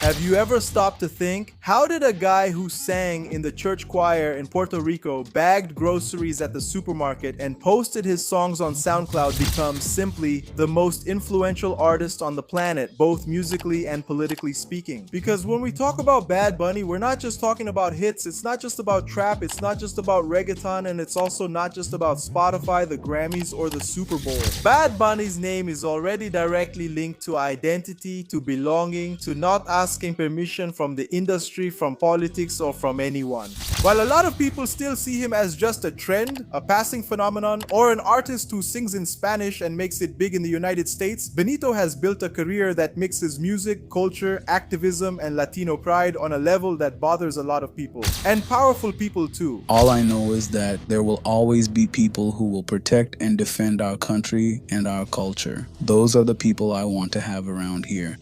Have you ever stopped to think, how did a guy who sang in the church choir in Puerto Rico, bagged groceries at the supermarket, and posted his songs on SoundCloud become simply the most influential artist on the planet, both musically and politically speaking? Because when we talk about Bad Bunny, we're not just talking about hits, it's not just about trap, it's not just about reggaeton, and it's also not just about Spotify, the Grammys, or the Super Bowl. Bad Bunny's name is already directly linked to identity, to belonging, to not asking permission from the industry, from politics, or from anyone. While a lot of people still see him as just a trend, a passing phenomenon, or an artist who sings in Spanish and makes it big in the United States, Benito has built a career that mixes music, culture, activism, and Latino pride on a level that bothers a lot of people. And powerful people too. All I know is that there will always be people who will protect and defend our country and our culture. Those are the people I want to have around here.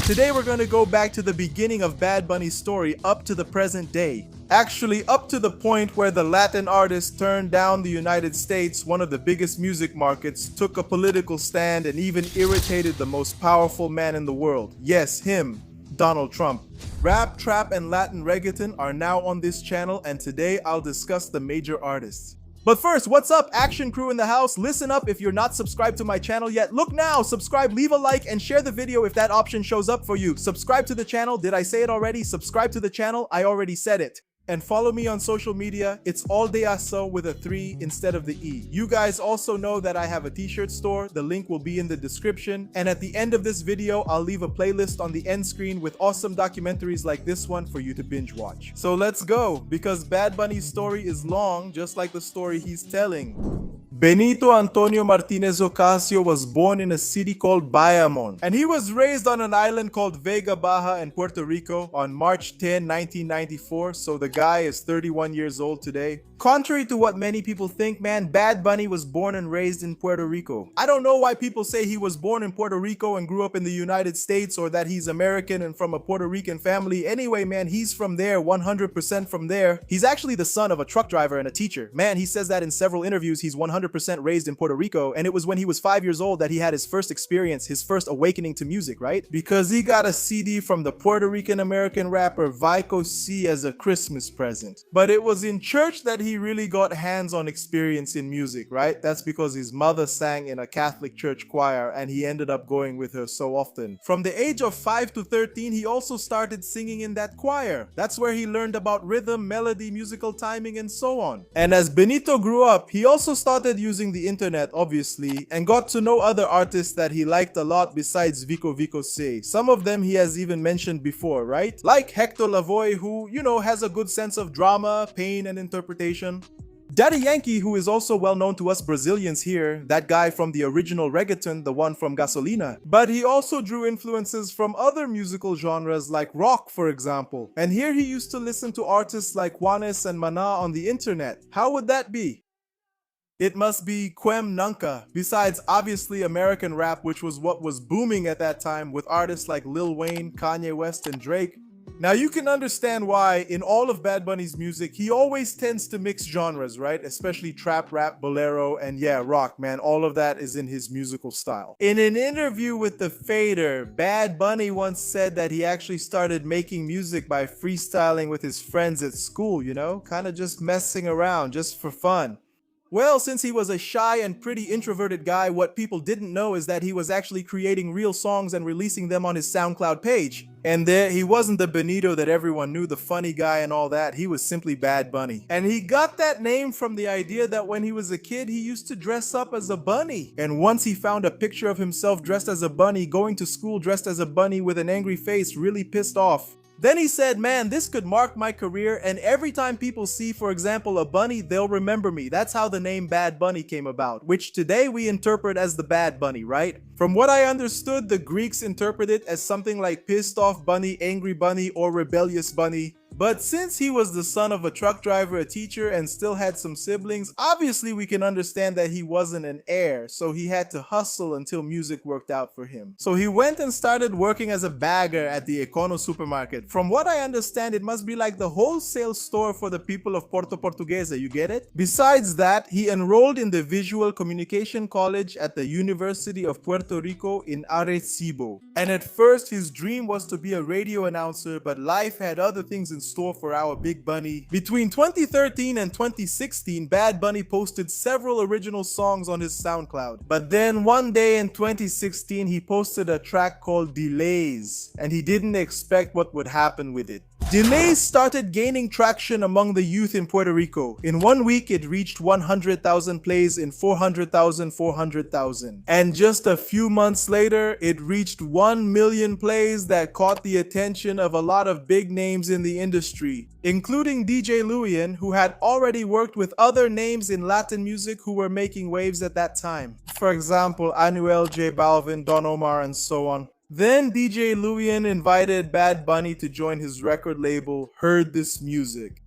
Today we're going to go back to the beginning of Bad Bunny's story up to the present day. Actually, up to the point where the Latin artist turned down the United States, one of the biggest music markets, took a political stand, and even irritated the most powerful man in the world. Yes, him, Donald Trump. Rap, trap, and Latin reggaeton are now on this channel, and today I'll discuss the major artists. But first, what's up, action crew in the house? Listen up, if you're not subscribed to my channel yet, look now, subscribe, leave a like, and share the video if that option shows up for you. Subscribe to the channel. Did I say it already? Subscribe to the channel. I already said it. And follow me on social media. It's all de aso with a 3 instead of the E. You guys also know that I have a t-shirt store. The link will be in the description. And at the end of this video, I'll leave a playlist on the end screen with awesome documentaries like this one for you to binge watch. So let's go, because Bad Bunny's story is long, just like the story he's telling. Benito Antonio Martinez Ocasio was born in a city called Bayamon, and he was raised on an island called Vega Baja in Puerto Rico on March 10, 1994, so the guy is 31 years old today. Contrary to what many people think, man, Bad Bunny was born and raised in Puerto Rico. I don't know why people say he was born in Puerto Rico and grew up in the United States, or that he's American and from a Puerto Rican family. Anyway, man, he's from there, 100% from there. He's actually the son of a truck driver and a teacher. Man, he says that in several interviews. He's 100% raised in Puerto Rico, and it was when he was 5 years old that he had his first experience, his first awakening to music, right? Because he got a CD from the Puerto Rican American rapper Vico C as a Christmas present. But it was in church that he really got hands-on experience in music, right? That's because his mother sang in a Catholic church choir and he ended up going with her so often. From the age of 5 to 13, he also started singing in that choir. That's where he learned about rhythm, melody, musical timing, and so on. And as Benito grew up, he also started using the internet, obviously, and got to know other artists that he liked a lot besides Vico C. Some of them he has even mentioned before, right? Like Hector Lavoe, who, you know, has a good sense of drama, pain, and interpretation. Daddy Yankee, who is also well known to us Brazilians here, that guy from the original reggaeton, the one from Gasolina. But he also drew influences from other musical genres like rock, for example. And here he used to listen to artists like Juanes and Maná on the internet. How would that be? It must be Quem Nunca, besides obviously American rap, which was what was booming at that time with artists like Lil Wayne, Kanye West, and Drake. Now you can understand why in all of Bad Bunny's music, he always tends to mix genres, right? Especially trap, rap, bolero, and yeah, rock, man. All of that is in his musical style. In an interview with The Fader, Bad Bunny once said that he actually started making music by freestyling with his friends at school, you know? Kind of just messing around, just for fun. Well, since he was a shy and pretty introverted guy, what people didn't know is that he was actually creating real songs and releasing them on his SoundCloud page. And there, he wasn't the Benito that everyone knew, the funny guy and all that. He was simply Bad Bunny. And he got that name from the idea that when he was a kid, he used to dress up as a bunny. And once he found a picture of himself dressed as a bunny, going to school dressed as a bunny with an angry face, really pissed off. Then he said, man, this could mark my career, and every time people see, for example, a bunny, they'll remember me. That's how the name Bad Bunny came about, which today we interpret as the Bad Bunny, right? From what I understood, the Greeks interpret it as something like pissed off bunny, angry bunny, or rebellious bunny. But since he was the son of a truck driver, a teacher, and still had some siblings, obviously we can understand that he wasn't an heir, so he had to hustle until music worked out for him. So he went and started working as a bagger at the Econo supermarket. From what I understand, it must be like the wholesale store for the people of Porto Portuguesa, you get it? Besides that, he enrolled in the Visual Communication College at the University of Puerto Rico in Arecibo. And at first, his dream was to be a radio announcer, but life had other things in store for our Big Bunny. Between 2013 and 2016, Bad Bunny posted several original songs on his SoundCloud. But then one day in 2016, he posted a track called Delays, and he didn't expect what would happen with it. Delays started gaining traction among the youth in Puerto Rico. In 1 week, it reached 100,000 plays in 400,000. And just a few months later, it reached 1 million plays that caught the attention of a lot of big names in the industry, including DJ Luyan, who had already worked with other names in Latin music who were making waves at that time. For example, Anuel, J Balvin, Don Omar, and so on. Then DJ Luyan invited Bad Bunny to join his record label, Heard This Music.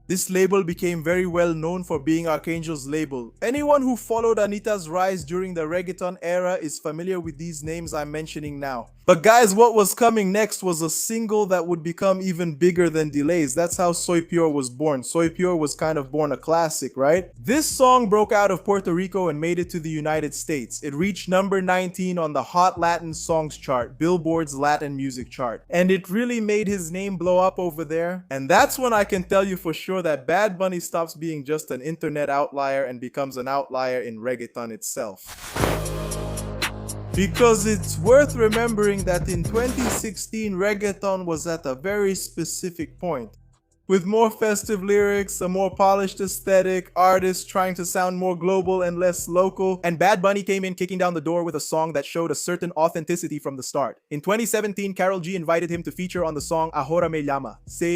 This label became very well known for being Archangel's label. Anyone who followed Anita's rise during the reggaeton era is familiar with these names I'm mentioning now. But guys, what was coming next was a single that would become even bigger than Delays. That's how Soy Pure was born. Soy Pure was kind of born a classic, right? This song broke out of Puerto Rico and made it to the United States. It reached number 19 on the Hot Latin Songs chart, Billboard's Latin music chart. And it really made his name blow up over there. And that's when I can tell you for sure that Bad Bunny stops being just an internet outlier and becomes an outlier in reggaeton itself. Because it's worth remembering that in 2016, reggaeton was at a very specific point. With more festive lyrics, a more polished aesthetic, artists trying to sound more global and less local, and Bad Bunny came in kicking down the door with a song that showed a certain authenticity from the start. In 2017, Karol G invited him to feature on the song Ahora Me Llama, Say,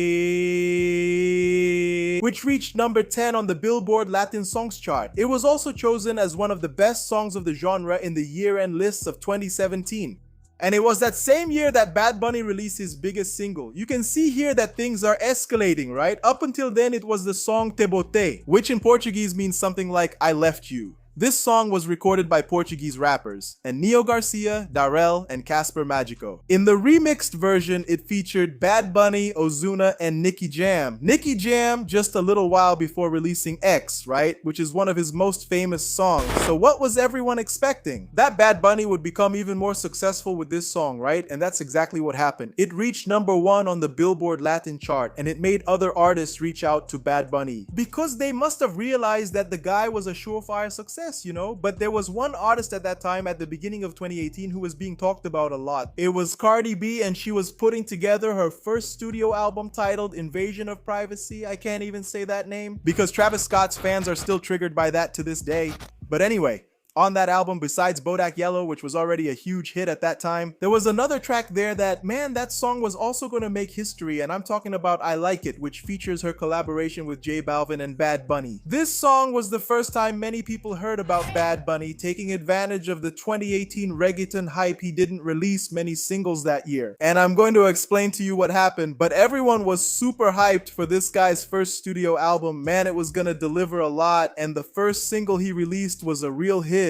which reached number 10 on the Billboard Latin Songs chart. It was also chosen as one of the best songs of the genre in the year-end lists of 2017. And it was that same year that Bad Bunny released his biggest single. You can see here that things are escalating, right? Up until then, it was the song Te Botei, which in Portuguese means something like I left you. This song was recorded by Portuguese rappers, and Neo Garcia, Darrell, and Casper Magico. In the remixed version, it featured Bad Bunny, Ozuna, and Nicky Jam. Nicky Jam just a little while before releasing X, right? Which is one of his most famous songs. So what was everyone expecting? That Bad Bunny would become even more successful with this song, right? And that's exactly what happened. It reached number 1 on the Billboard Latin chart, and it made other artists reach out to Bad Bunny. Because they must have realized that the guy was a surefire success. You know, but there was one artist at that time at the beginning of 2018 who was being talked about a lot. It was Cardi B, and she was putting together her first studio album titled Invasion of Privacy. I can't even say that name because Travis Scott's fans are still triggered by that to this day. But anyway, on that album, besides Bodak Yellow, which was already a huge hit at that time, there was another track there that, man, that song was also going to make history, and I'm talking about I Like It, which features her collaboration with J Balvin and Bad Bunny. This song was the first time many people heard about Bad Bunny, taking advantage of the 2018 reggaeton hype. He didn't release many singles that year. And I'm going to explain to you what happened, but everyone was super hyped for this guy's first studio album. Man, it was going to deliver a lot, and the first single he released was a real hit,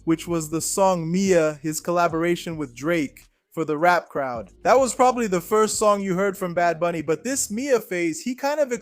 which was the song Mia, his collaboration with Drake for the rap crowd. That was probably the first song you heard from Bad Bunny, but this Mia phase, he kind of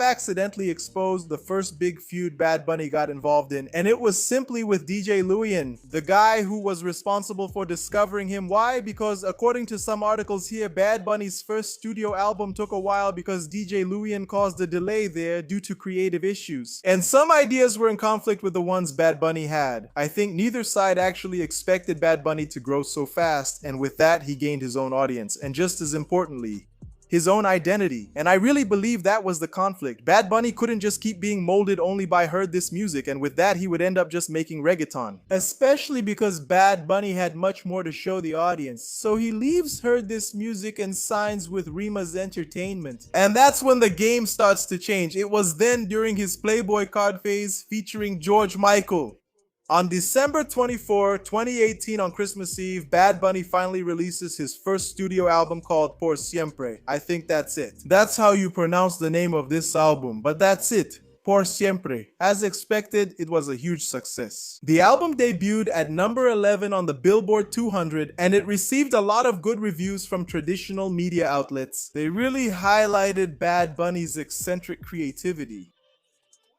accidentally exposed the first big feud Bad Bunny got involved in, and it was simply with DJ Luyan, the guy who was responsible for discovering him. Why? Because according to some articles here, Bad Bunny's first studio album took a while because DJ Luyan caused a delay there due to creative issues. And some ideas were in conflict with the ones Bad Bunny had. I think neither side actually expected Bad Bunny to grow so fast, and with that he gained his own audience, and just as importantly, his own identity. And I really believe that was the conflict. Bad Bunny couldn't just keep being molded only by Heard This Music, and with that he would end up just making reggaeton. Especially because Bad Bunny had much more to show the audience. So he leaves Heard This Music and signs with Rima's Entertainment. And that's when the game starts to change. It was then during his Playboy card phase featuring George Michael. On December 24, 2018, on Christmas Eve, Bad Bunny finally releases his first studio album called Por Siempre. I think that's it. That's how you pronounce the name of this album, but that's it. Por Siempre. As expected, it was a huge success. The album debuted at number 11 on the Billboard 200, and it received a lot of good reviews from traditional media outlets. They really highlighted Bad Bunny's eccentric creativity.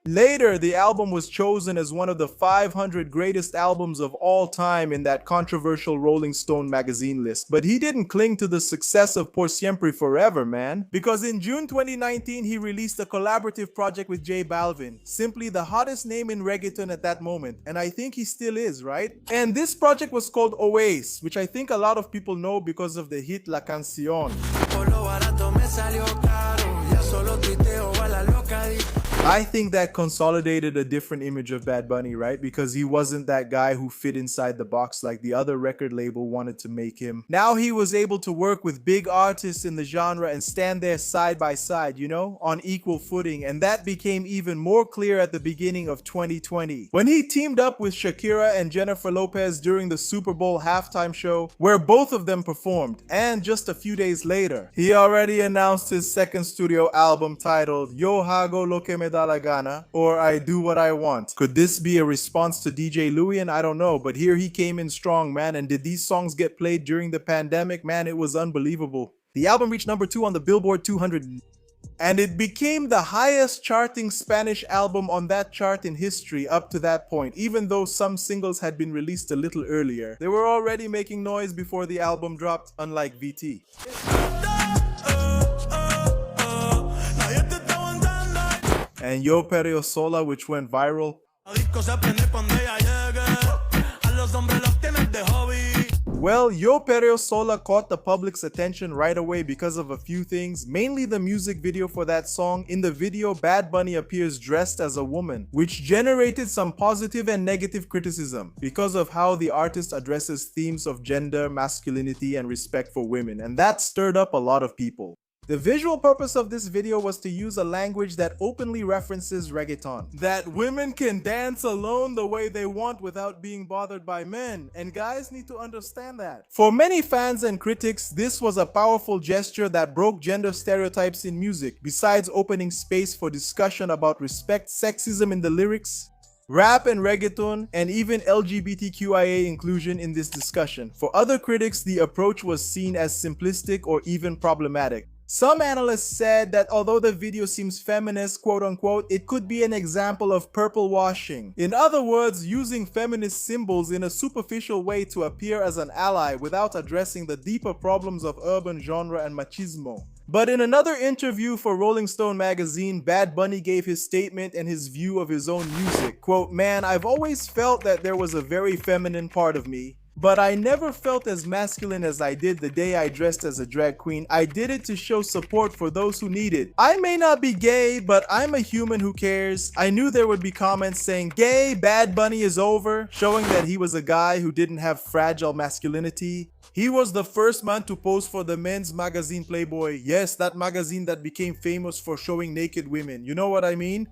Later, the album was chosen as one of the 500 greatest albums of all time in that controversial Rolling Stone magazine list. But he didn't cling to the success of Por Siempre forever, man. Because in June 2019, he released a collaborative project with J Balvin, simply the hottest name in reggaeton at that moment. And I think he still is, right? And this project was called Oasis, which I think a lot of people know because of the hit La Canción. I think that consolidated a different image of Bad Bunny, right? Because he wasn't that guy who fit inside the box like the other record label wanted to make him. Now he was able to work with big artists in the genre and stand there side by side, you know, on equal footing. And that became even more clear at the beginning of 2020, when he teamed up with Shakira and Jennifer Lopez during the Super Bowl halftime show, where both of them performed. And just a few days later, he already announced his second studio album titled Yo Hago Lo Que Me Da La Gana, or I Do What I Want. Could this be a response to DJ Luian? I don't know, but here he came in strong, man. And did these songs get played during the pandemic? Man, it was unbelievable. The album reached number 2 on the Billboard 200, and it became the highest charting Spanish album on that chart in history up to that point. Even though some singles had been released a little earlier, they were already making noise before the album dropped, unlike VT. And Yo Perreo Sola, which went viral. Well, Yo Perreo Sola caught the public's attention right away because of a few things, mainly the music video for that song. In the video, Bad Bunny appears dressed as a woman, which generated some positive and negative criticism because of how the artist addresses themes of gender, masculinity, and respect for women, and that stirred up a lot of people. The visual purpose of this video was to use a language that openly references reggaeton. That women can dance alone the way they want without being bothered by men, and guys need to understand that. For many fans and critics, this was a powerful gesture that broke gender stereotypes in music, besides opening space for discussion about respect, sexism in the lyrics, rap and reggaeton, and even LGBTQIA inclusion in this discussion. For other critics, the approach was seen as simplistic or even problematic. Some analysts said that although the video seems feminist, quote unquote, it could be an example of purple washing. In other words, using feminist symbols in a superficial way to appear as an ally without addressing the deeper problems of urban genre and machismo. But in another interview for Rolling Stone magazine, Bad Bunny gave his statement and his view of his own music. Quote, "Man, I've always felt that there was a very feminine part of me. But I never felt as masculine as I did the day I dressed as a drag queen. I did it to show support for those who need it. I may not be gay, but I'm a human who cares. I knew there would be comments saying, 'Gay, Bad Bunny is over,' showing that he was a guy who didn't have fragile masculinity. He was the first man to pose for the men's magazine Playboy. Yes, that magazine that became famous for showing naked women. You know what I mean?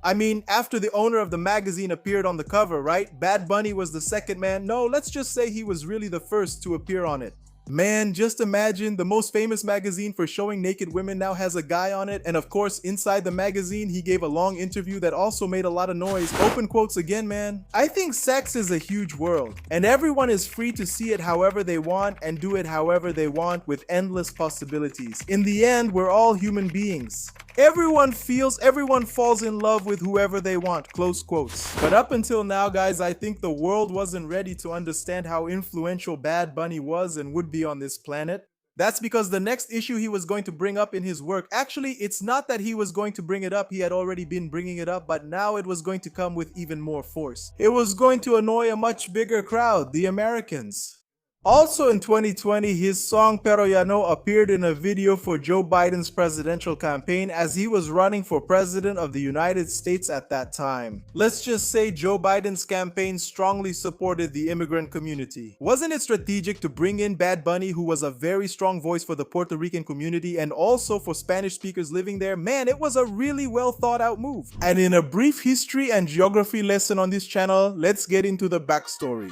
After the owner of the magazine appeared on the cover, right? Bad Bunny was the second man. No, let's just say he was really the first to appear on it. Man, just imagine, the most famous magazine for showing naked women now has a guy on it, and of course, inside the magazine, he gave a long interview that also made a lot of noise. Open quotes again, man. I think sex is a huge world, and everyone is free to see it however they want and do it however they want with endless possibilities. In the end, we're all human beings. Everyone falls in love with whoever they want, close quotes. But up until now, guys, I think the world wasn't ready to understand how influential Bad Bunny was and would be on this planet. That's because the next issue he was going to bring up in his work, actually, it's not that he was going to bring it up, he had already been bringing it up, but now it was going to come with even more force. It was going to annoy a much bigger crowd, the Americans. Also in 2020, his song Pero Ya No appeared in a video for Joe Biden's presidential campaign as he was running for president of the United States at that time. Let's just say Joe Biden's campaign strongly supported the immigrant community. Wasn't it strategic to bring in Bad Bunny, who was a very strong voice for the Puerto Rican community and also for Spanish speakers living there? Man, it was a really well thought out move. And in a brief history and geography lesson on this channel, let's get into the backstory.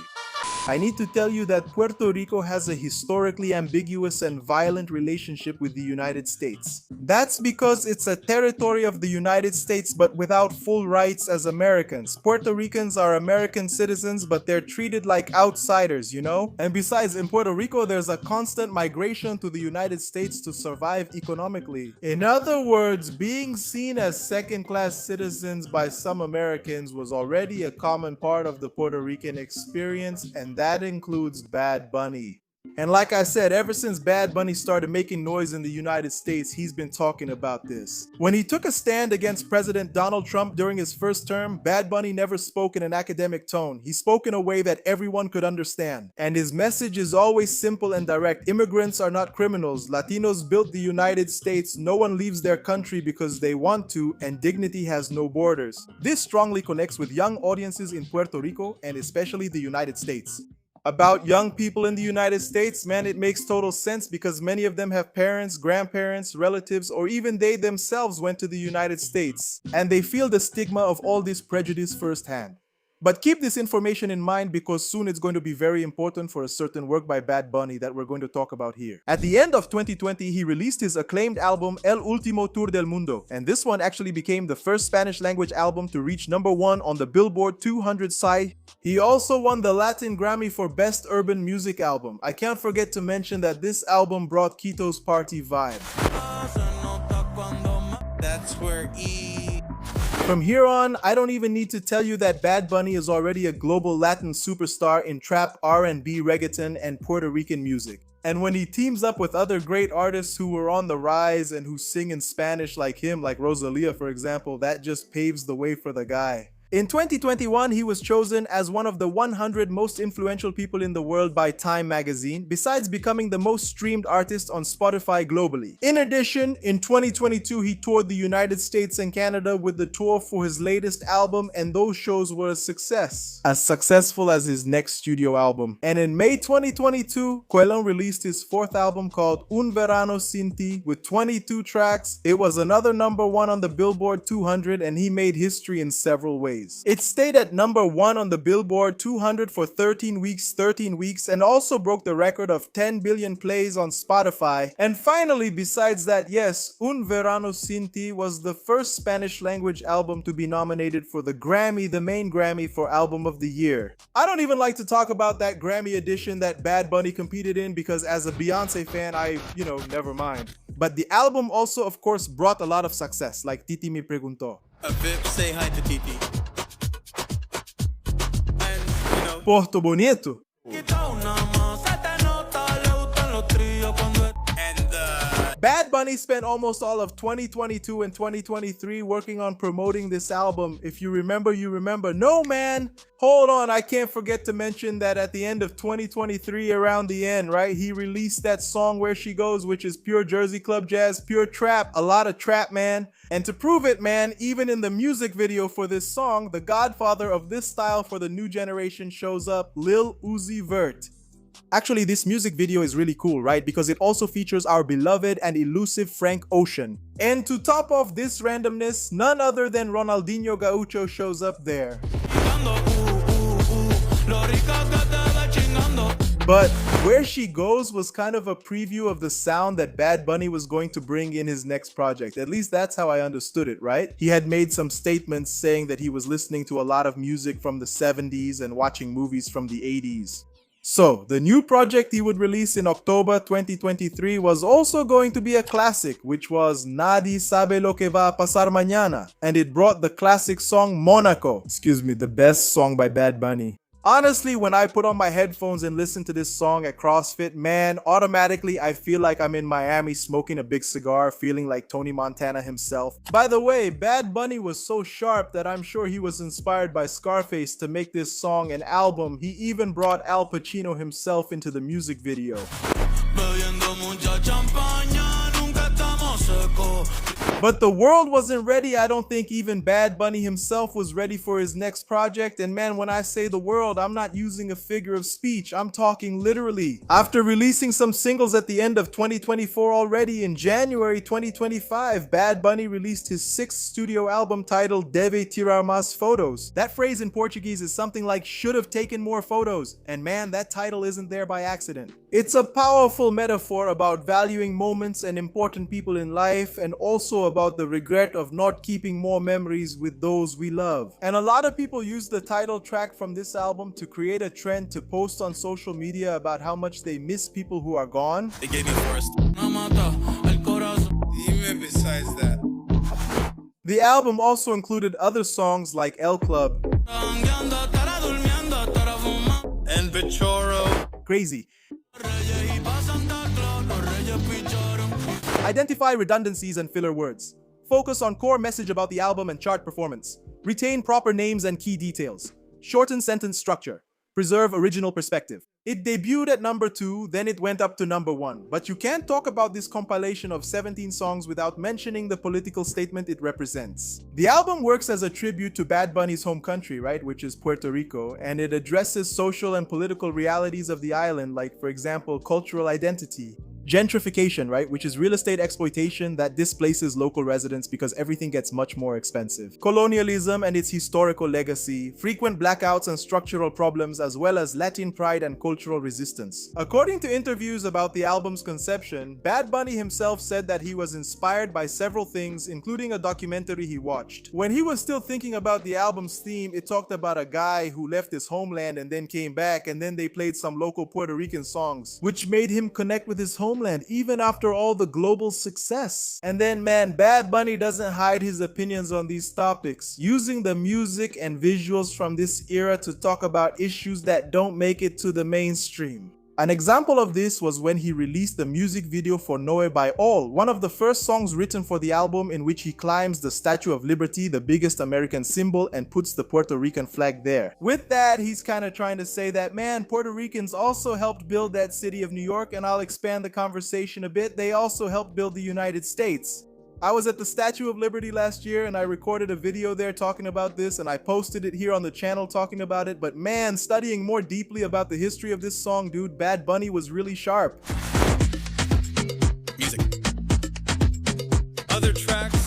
I need to tell you that Puerto Rico has a historically ambiguous and violent relationship with the United States. That's because it's a territory of the United States but without full rights as Americans. Puerto Ricans are American citizens but they're treated like outsiders, you know? And besides, in Puerto Rico, there's a constant migration to the United States to survive economically. In other words, being seen as second-class citizens by some Americans was already a common part of the Puerto Rican experience, and that includes Bad Bunny. And like I said, ever since Bad Bunny started making noise in the United States, he's been talking about this. When he took a stand against President Donald Trump during his first term, Bad Bunny never spoke in an academic tone. He spoke in a way that everyone could understand. And his message is always simple and direct. Immigrants are not criminals. Latinos built the United States. No one leaves their country because they want to, and dignity has no borders. This strongly connects with young audiences in Puerto Rico and especially the United States. About young people in the United States, man, it makes total sense because many of them have parents, grandparents, relatives, or even they themselves went to the United States, and they feel the stigma of all this prejudice firsthand. But keep this information in mind because soon it's going to be very important for a certain work by Bad Bunny that we're going to talk about here. At the end of 2020, he released his acclaimed album El Último Tour del Mundo, and this one actually became the first Spanish language album to reach #1 on the Billboard 200 site. He also won the Latin Grammy for Best Urban Music Album. I can't forget to mention that this album brought Quito's party vibe. That's where From here on, I don't even need to tell you that Bad Bunny is already a global Latin superstar in trap, R&B, reggaeton, and Puerto Rican music. And when he teams up with other great artists who were on the rise and who sing in Spanish like him, like Rosalia for example, that just paves the way for the guy. In 2021, he was chosen as one of the 100 most influential people in the world by Time magazine, besides becoming the most streamed artist on Spotify globally. In addition, in 2022, he toured the United States and Canada with the tour for his latest album, and those shows were a success. As successful as his next studio album. And in May 2022, Quellon released his fourth album called Un Verano Sin Ti with 22 tracks. It was another #1 on the Billboard 200, and he made history in several ways. It stayed at #1 on the Billboard 200 for 13 weeks, and also broke the record of 10 billion plays on Spotify. And finally, besides that, yes, Un Verano Sin Ti was the first Spanish language album to be nominated for the Grammy, the main Grammy for Album of the Year. I don't even like to talk about that Grammy edition that Bad Bunny competed in because as a Beyonce fan, never mind. But the album also, of course, brought a lot of success, like Titi Me Preguntó. Vip, say hi to Titi. Porto Bonito? Bad Bunny spent almost all of 2022 and 2023 working on promoting this album. If you remember, you remember. No, man! Hold on, I can't forget to mention that at the end of 2023, around the end, right, he released that song Where She Goes, which is pure Jersey Club Jazz, pure trap, a lot of trap, man. And to prove it, man, even in the music video for this song, the godfather of this style for the new generation shows up, Lil Uzi Vert. Actually, this music video is really cool, right? Because it also features our beloved and elusive Frank Ocean. And to top off this randomness, none other than Ronaldinho Gaucho shows up there. But Where She Goes was kind of a preview of the sound that Bad Bunny was going to bring in his next project. At least that's how I understood it, right? He had made some statements saying that he was listening to a lot of music from the 70s and watching movies from the 80s. So, the new project he would release in October 2023 was also going to be a classic, which was Nadie Sabe Lo Que Va a Pasar Mañana, and it brought the classic song Monaco, the best song by Bad Bunny. Honestly, when I put on my headphones and listen to this song at CrossFit, man, automatically I feel like I'm in Miami smoking a big cigar, feeling like Tony Montana himself. By the way, Bad Bunny was so sharp that I'm sure he was inspired by Scarface to make this song an album. He even brought Al Pacino himself into the music video. But the world wasn't ready. I don't think even Bad Bunny himself was ready for his next project. And man, when I say the world, I'm not using a figure of speech. I'm talking literally. After releasing some singles at the end of 2024 already, in January 2025, Bad Bunny released his 6th studio album titled Deve Tirar Mais Fotos. That phrase in Portuguese is something like should have taken more photos. And man, that title isn't there by accident. It's a powerful metaphor about valuing moments and important people in life, and also about the regret of not keeping more memories with those we love. And a lot of people use the title track from this album to create a trend to post on social media about how much they miss people who are gone. They gave me first. Even besides that. The album also included other songs like El Club And Bichoro. Crazy, identify redundancies and filler words, focus on core message about the album and chart performance, retain proper names and key details, shorten sentence structure, preserve original perspective. It debuted at number 2, then it went up to number 1. But you can't talk about this compilation of 17 songs without mentioning the political statement it represents. The album works as a tribute to Bad Bunny's home country, right, which is Puerto Rico, and it addresses social and political realities of the island, like, for example, cultural identity. Gentrification, right, which is real estate exploitation that displaces local residents because everything gets much more expensive. Colonialism and its historical legacy, frequent blackouts and structural problems, as well as Latin pride and cultural resistance. According to interviews about the album's conception, Bad Bunny himself said that he was inspired by several things, including a documentary he watched. When he was still thinking about the album's theme, it talked about a guy who left his homeland and then came back, and then they played some local Puerto Rican songs, which made him connect with his homeland even after all the global success. And then man, Bad Bunny doesn't hide his opinions on these topics, using the music and visuals from this era to talk about issues that don't make it to the mainstream. An example of this was when he released the music video for Noe by All, one of the first songs written for the album, in which he climbs the Statue of Liberty, the biggest American symbol, and puts the Puerto Rican flag there. With that, he's kind of trying to say that, man, Puerto Ricans also helped build that city of New York, and I'll expand the conversation a bit. They also helped build the United States. I was at the Statue of Liberty last year and I recorded a video there talking about this, and I posted it here on the channel talking about it. But man, studying more deeply about the history of this song, dude, Bad Bunny was really sharp. Music. Other tracks.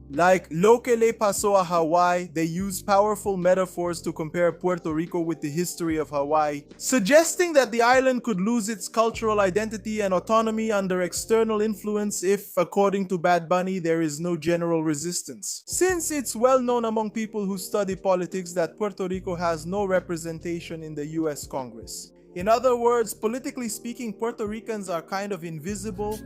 Like Lo que le pasó a Hawaii, they use powerful metaphors to compare Puerto Rico with the history of Hawaii, suggesting that the island could lose its cultural identity and autonomy under external influence if, according to Bad Bunny, there is no general resistance. Since it's well known among people who study politics that Puerto Rico has no representation in the US Congress. In other words, politically speaking, Puerto Ricans are kind of invisible.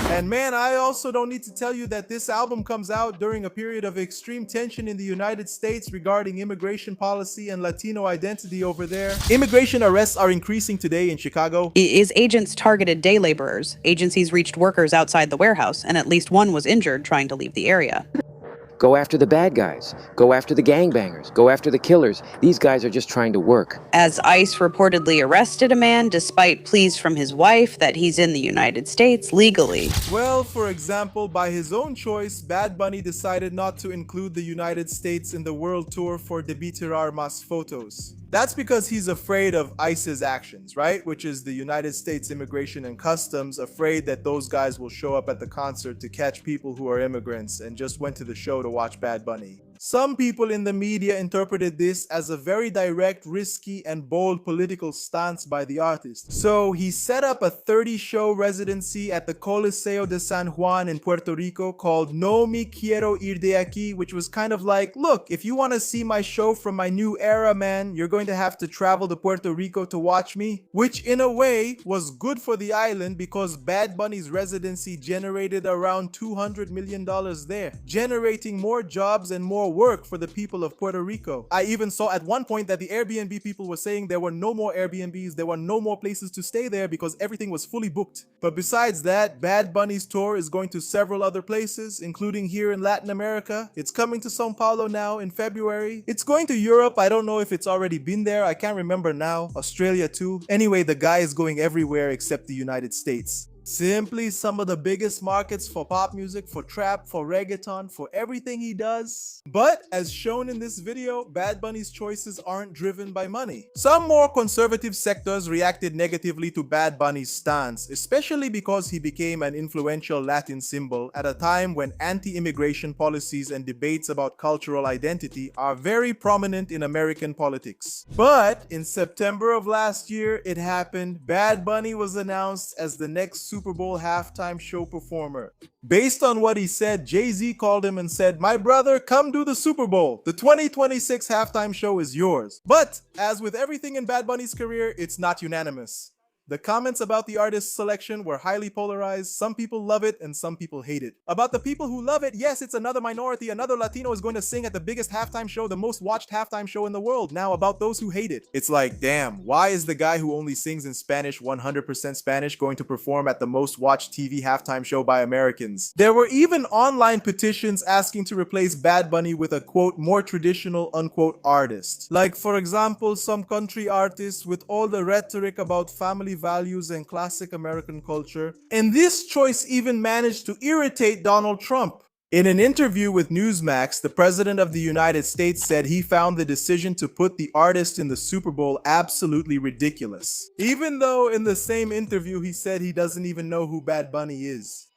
And man, I also don't need to tell you that this album comes out during a period of extreme tension in the United States regarding immigration policy and Latino identity over there. Immigration arrests are increasing today in Chicago. Is agents targeted day laborers. Agencies reached workers outside the warehouse, and at least one was injured trying to leave the area. Go after the bad guys. Go after the gangbangers. Go after the killers. These guys are just trying to work. As ICE reportedly arrested a man despite pleas from his wife that he's in the United States legally. Well, for example, by his own choice, Bad Bunny decided not to include the United States in the world tour for Debe Tirar Mais Fotos. That's because he's afraid of ICE's actions, right? Which is the United States Immigration and Customs, afraid that those guys will show up at the concert to catch people who are immigrants and just went to the show to watch Bad Bunny. Some people in the media interpreted this as a very direct, risky, and bold political stance by the artist. So he set up a 30-show residency at the Coliseo de San Juan in Puerto Rico called No Me Quiero Ir de Aquí, which was kind of like, look, if you want to see my show from my new era, man, you're going to have to travel to Puerto Rico to watch me. Which in a way was good for the island because Bad Bunny's residency generated around $200 million there, generating more jobs and more work for the people of Puerto Rico. I even saw at one point that the Airbnb people were saying there were no more Airbnbs, there were no more places to stay there because everything was fully booked. But besides that, Bad Bunny's tour is going to several other places, including here in Latin America. It's coming to Sao Paulo now in February. It's going to Europe. I don't know if it's already been there. I can't remember now. Australia too. Anyway, the guy is going everywhere except the United States. Simply some of the biggest markets for pop music, for trap, for reggaeton, for everything he does. But as shown in this video, Bad Bunny's choices aren't driven by money. Some more conservative sectors reacted negatively to Bad Bunny's stance, especially because he became an influential Latin symbol at a time when anti-immigration policies and debates about cultural identity are very prominent in American politics. But in September of last year, it happened. Bad Bunny was announced as the next Super Bowl halftime show performer. Based on what he said, Jay-Z called him and said, "My brother, come do the Super Bowl. The 2026 halftime show is yours." But as with everything in Bad Bunny's career, it's not unanimous. The comments about the artist's selection were highly polarized. Some people love it and some people hate it. About the people who love it, yes, it's another minority. Another Latino is going to sing at the biggest halftime show, the most watched halftime show in the world. Now, about those who hate it, it's like, damn, why is the guy who only sings in Spanish, 100% Spanish, going to perform at the most watched TV halftime show by Americans? There were even online petitions asking to replace Bad Bunny with a, quote, more traditional, unquote, artist. Like, for example, some country artists with all the rhetoric about family values and classic American culture. And this choice even managed to irritate Donald Trump. In an interview with Newsmax, the President of the United States said he found the decision to put the artist in the Super Bowl absolutely ridiculous. Even though in the same interview he said he doesn't even know who Bad Bunny is.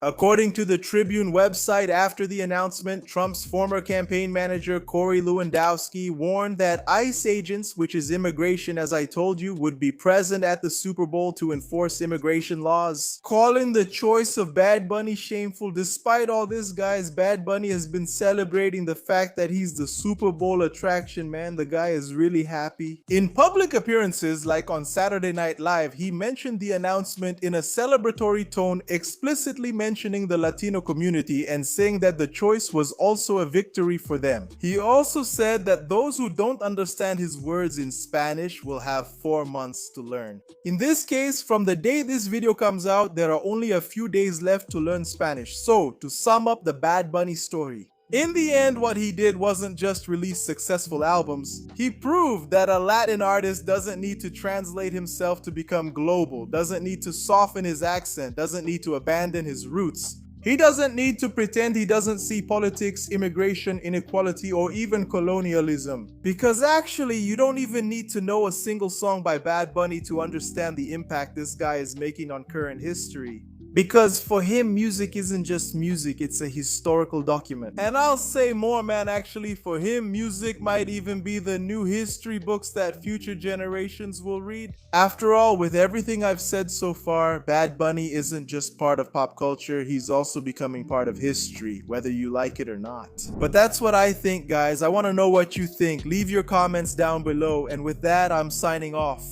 According to the Tribune website, after the announcement, Trump's former campaign manager Corey Lewandowski warned that ICE agents, which is immigration as I told you, would be present at the Super Bowl to enforce immigration laws. Calling the choice of Bad Bunny shameful, despite all this, guys, Bad Bunny has been celebrating the fact that he's the Super Bowl attraction, man. The guy is really happy. In public appearances, like on Saturday Night Live, he mentioned the announcement in a celebratory tone, explicitly mentioning the Latino community and saying that the choice was also a victory for them. He also said that those who don't understand his words in Spanish will have 4 months to learn. In this case, from the day this video comes out, there are only a few days left to learn Spanish. So, to sum up the Bad Bunny story, in the end, what he did wasn't just release successful albums. He proved that a Latin artist doesn't need to translate himself to become global, doesn't need to soften his accent, doesn't need to abandon his roots. He doesn't need to pretend he doesn't see politics, immigration, inequality, or even colonialism. Because actually, you don't even need to know a single song by Bad Bunny to understand the impact this guy is making on current history. Because for him, music isn't just music, it's a historical document. And I'll say more, man, actually, for him, music might even be the new history books that future generations will read. After all, with everything I've said so far, Bad Bunny isn't just part of pop culture, he's also becoming part of history, whether you like it or not. But that's what I think, guys. I want to know what you think. Leave your comments down below, and with that, I'm signing off.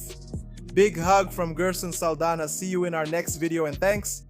Big hug from Gerson Saldana. See you in our next video, and thanks